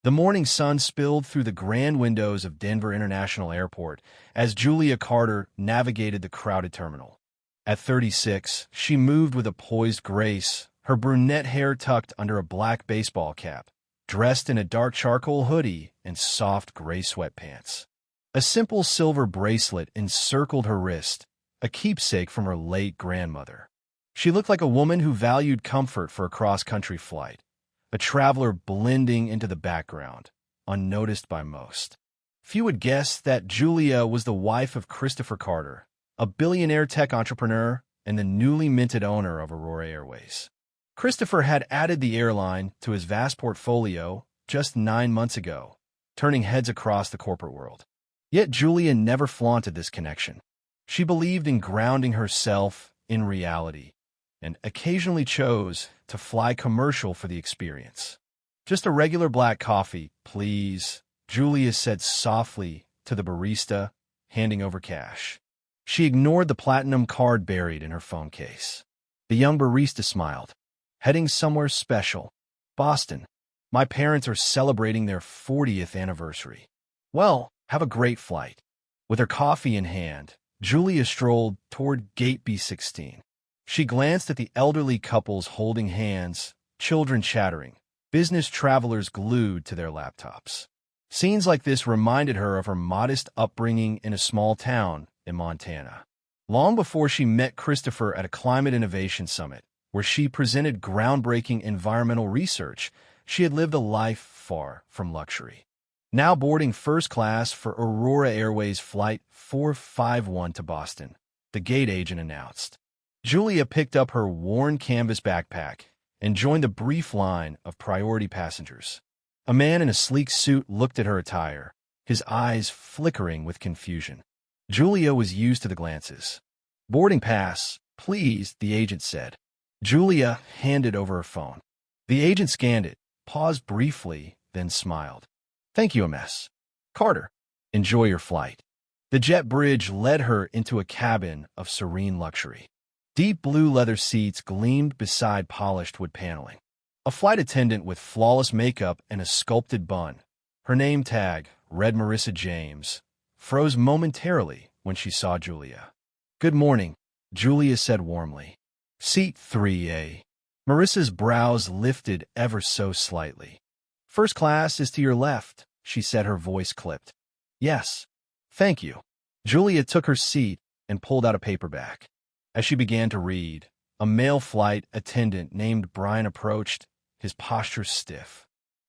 The morning sun spilled through the grand windows of Denver International Airport as Julia Carter navigated the crowded terminal. At 36, she moved with a poised grace, her brunette hair tucked under a black baseball cap, dressed in a dark charcoal hoodie and soft gray sweatpants. A simple silver bracelet encircled her wrist, a keepsake from her late grandmother. She looked like a woman who valued comfort for a cross-country flight, a traveler blending into the background, unnoticed by most. Few would guess that Julia was the wife of Christopher Carter, a billionaire tech entrepreneur and the newly minted owner of Aurora Airways. Christopher had added the airline to his vast portfolio just 9 months ago, turning heads across the corporate world. Yet Julia never flaunted this connection. She believed in grounding herself in reality, and occasionally chose to fly commercial for the experience. "Just a regular black coffee, please," Julia said softly to the barista, handing over cash. She ignored the platinum card buried in her phone case. The young barista smiled. "Heading somewhere special. Boston. My parents are celebrating their 40th anniversary." "Well, have a great flight." With her coffee in hand, Julia strolled toward Gate B16. She glanced at the elderly couples holding hands, children chattering, business travelers glued to their laptops. Scenes like this reminded her of her modest upbringing in a small town in Montana. Long before she met Christopher at a climate innovation summit, where she presented groundbreaking environmental research, she had lived a life far from luxury. Now boarding first class for Aurora Airways Flight 451 to Boston, the gate agent announced. Julia picked up her worn canvas backpack and joined the brief line of priority passengers. A man in a sleek suit looked at her attire, his eyes flickering with confusion. Julia was used to the glances. "Boarding pass, please," the agent said. Julia handed over her phone. The agent scanned it, paused briefly, then smiled. "Thank you, Ms. Carter. Enjoy your flight." The jet bridge led her into a cabin of serene luxury. Deep blue leather seats gleamed beside polished wood paneling. A flight attendant with flawless makeup and a sculpted bun, her name tag, read Marissa James, froze momentarily when she saw Julia. "Good morning," Julia said warmly. "Seat 3A. Marissa's brows lifted ever so slightly. "First class is to your left," she said, her voice clipped. "Yes. Thank you." Julia took her seat and pulled out a paperback. As she began to read, a male flight attendant named Brian approached, his posture stiff.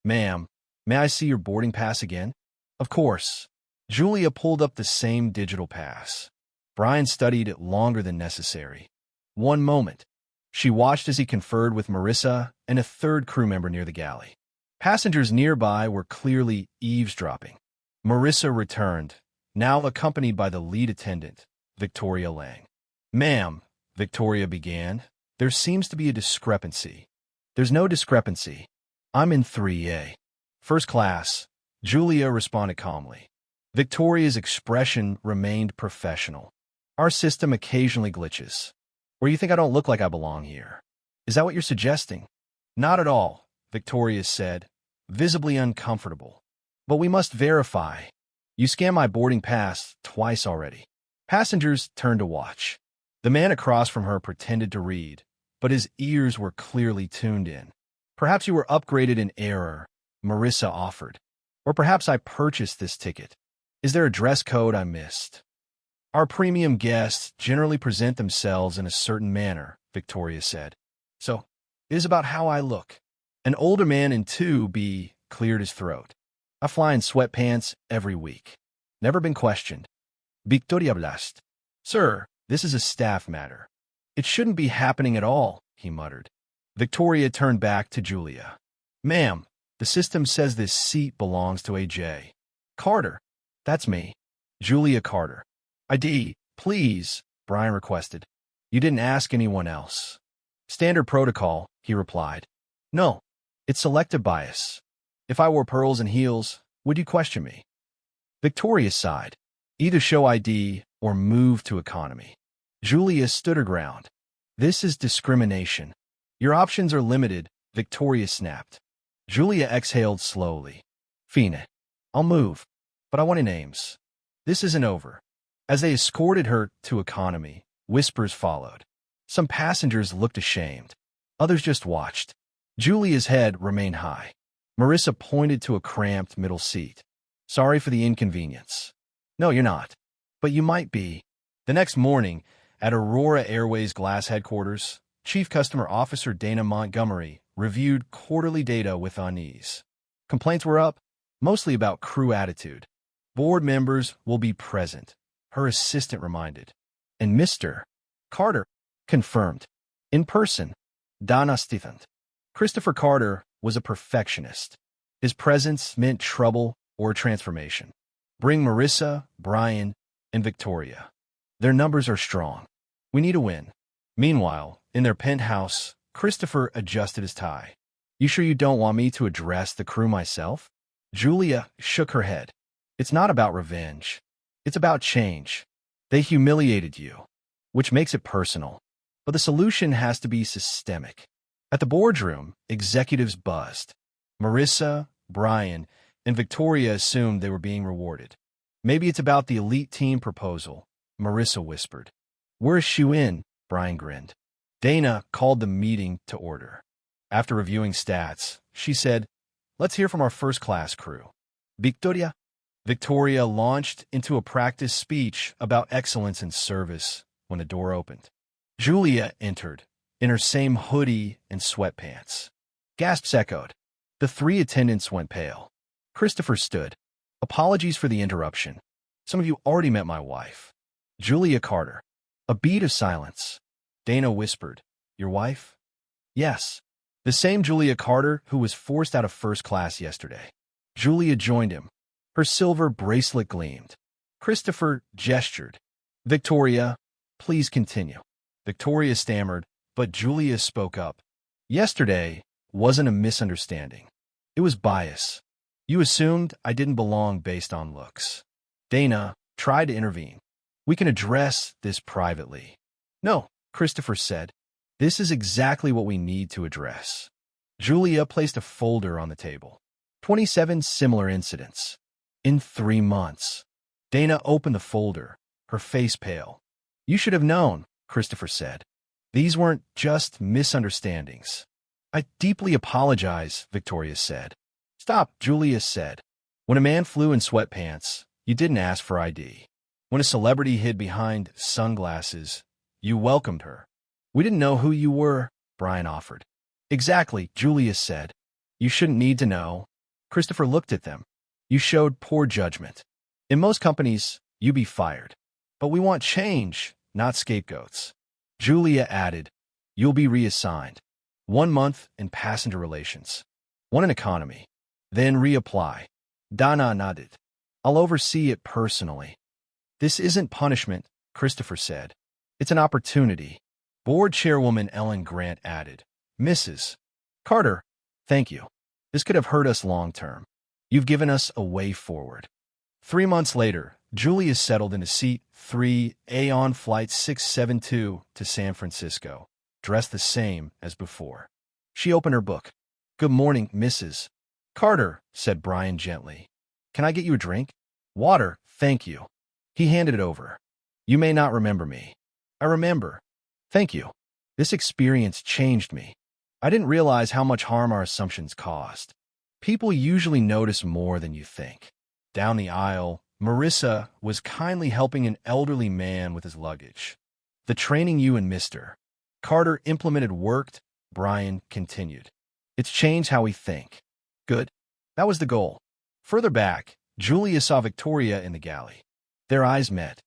"Ma'am, may I see your boarding pass again?" "Of course." Julia pulled up the same digital pass. Brian studied it longer than necessary. "One moment." She watched as he conferred with Marissa and a third crew member near the galley. Passengers nearby were clearly eavesdropping. Marissa returned, now accompanied by the lead attendant, Victoria Lang. "Ma'am," Victoria began, "there seems to be a discrepancy." "There's no discrepancy. I'm in 3A. First class," Julia responded calmly. Victoria's expression remained professional. "Our system occasionally glitches. Or you think I don't look like I belong here? Is that what you're suggesting?" "Not at all," Victoria said, visibly uncomfortable. "But we must verify. You scanned my boarding pass twice already." Passengers turned to watch. The man across from her pretended to read, but his ears were clearly tuned in. "Perhaps you were upgraded in error," Marissa offered. "Or perhaps I purchased this ticket. Is there a dress code I missed?" "Our premium guests generally present themselves in a certain manner," Victoria said. "So, it is about how I look." An older man in 2B cleared his throat. "I fly in sweatpants every week. Never been questioned." Victoria blushed. "Sir, this is a staff matter." "It shouldn't be happening at all," he muttered. Victoria turned back to Julia. "Ma'am, the system says this seat belongs to A.J. Carter." "That's me. Julia Carter." "ID, please," Brian requested. "You didn't ask anyone else." "Standard protocol," he replied. "No, it's selective bias. If I wore pearls and heels, would you question me?" Victoria sighed. "Either show ID or move to economy." Julia stood her ground. "This is discrimination. Your options are limited," Victoria snapped. Julia exhaled slowly. Fine. I'll move. But I want names. This isn't over. As they escorted her to economy, whispers followed. Some passengers looked ashamed. Others just watched. Julia's head remained high. Marissa pointed to a cramped middle seat. Sorry for the inconvenience. No, you're not. But you might be. The next morning, at Aurora Airways Glass headquarters, Chief Customer Officer Dana Montgomery reviewed quarterly data with unease. Complaints were up, mostly about crew attitude. Board members will be present, her assistant reminded. And Mr. Carter confirmed. In person, Dana stiffened. Christopher Carter was a perfectionist. His presence meant trouble or transformation. Bring Marissa, Brian, and Victoria. Their numbers are strong. We need a win. Meanwhile, in their penthouse, Christopher adjusted his tie. You sure you don't want me to address the crew myself? Julia shook her head. It's not about revenge. It's about change. They humiliated you, which makes it personal. But the solution has to be systemic. At the boardroom, executives buzzed. Marissa, Brian, and Victoria assumed they were being rewarded. Maybe it's about the elite team proposal, Marissa whispered. We're a shoe-in, Brian grinned. Dana called the meeting to order. After reviewing stats, she said, let's hear from our first-class crew. Victoria? Victoria launched into a practice speech about excellence in service when the door opened. Julia entered, in her same hoodie and sweatpants. Gasps echoed. The three attendants went pale. Christopher stood. Apologies for the interruption. Some of you already met my wife. Julia Carter. A beat of silence. Dana whispered, your wife? Yes. The same Julia Carter who was forced out of first class yesterday. Julia joined him. Her silver bracelet gleamed. Christopher gestured. Victoria, please continue. Victoria stammered, but Julia spoke up. Yesterday wasn't a misunderstanding. It was bias. You assumed I didn't belong based on looks. Dana tried to intervene. We can address this privately. No, Christopher said. This is exactly what we need to address. Julia placed a folder on the table. 27 similar incidents. In 3 months. Dana opened the folder, her face pale. You should have known, Christopher said. These weren't just misunderstandings. I deeply apologize, Victoria said. Stop, Julia said. When a man flew in sweatpants, you didn't ask for ID. When a celebrity hid behind sunglasses, you welcomed her. We didn't know who you were, Brian offered. Exactly, Julia said. You shouldn't need to know. Christopher looked at them. You showed poor judgment. In most companies, you'd be fired. But we want change, not scapegoats. Julia added, you'll be reassigned. 1 month in passenger relations. 1 in economy. Then reapply. Dana nodded. I'll oversee it personally. This isn't punishment, Christopher said. It's an opportunity. Board Chairwoman Ellen Grant added, Mrs. Carter, thank you. This could have hurt us long-term. You've given us a way forward. 3 months later, Julia settled into seat 3A on flight 672 to San Francisco, dressed the same as before. She opened her book. Good morning, Mrs. Carter, said Brian gently. Can I get you a drink? Water, thank you. He handed it over. You may not remember me. I remember. Thank you. This experience changed me. I didn't realize how much harm our assumptions caused. People usually notice more than you think. Down the aisle, Marissa was kindly helping an elderly man with his luggage. The training you and Mr. Carter implemented worked, Brian continued. It's changed how we think. Good. That was the goal. Further back, Julia saw Victoria in the galley. Their eyes met.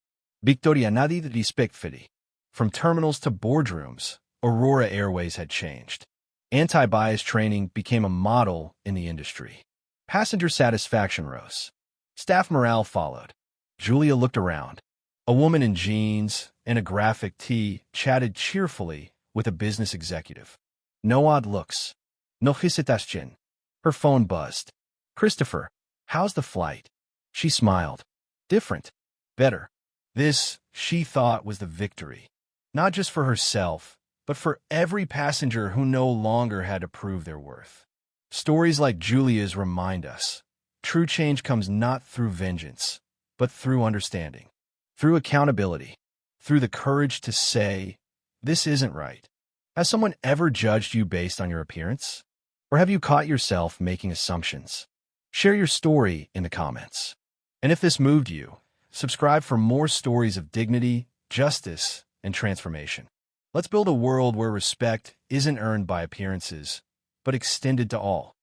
Victoria nadie respectfully. From terminals to boardrooms, Aurora Airways had changed. Anti-bias training became a model in the industry. Passenger satisfaction rose. Staff morale followed. Julia looked around. A woman in jeans and a graphic tee chatted cheerfully with a business executive. No odd looks. No hesitation. Her phone buzzed. Christopher, how's the flight? She smiled. Different. Better. This, she thought, was the victory. Not just for herself, but for every passenger who no longer had to prove their worth. Stories like Julia's remind us, True change comes not through vengeance, but through understanding, through accountability, through the courage to say, "This isn't right." Has someone ever judged you based on your appearance? Or have you caught yourself making assumptions? Share your story in the comments. And if this moved you, subscribe for more stories of dignity, justice, and transformation. Let's build a world where respect isn't earned by appearances, but extended to all.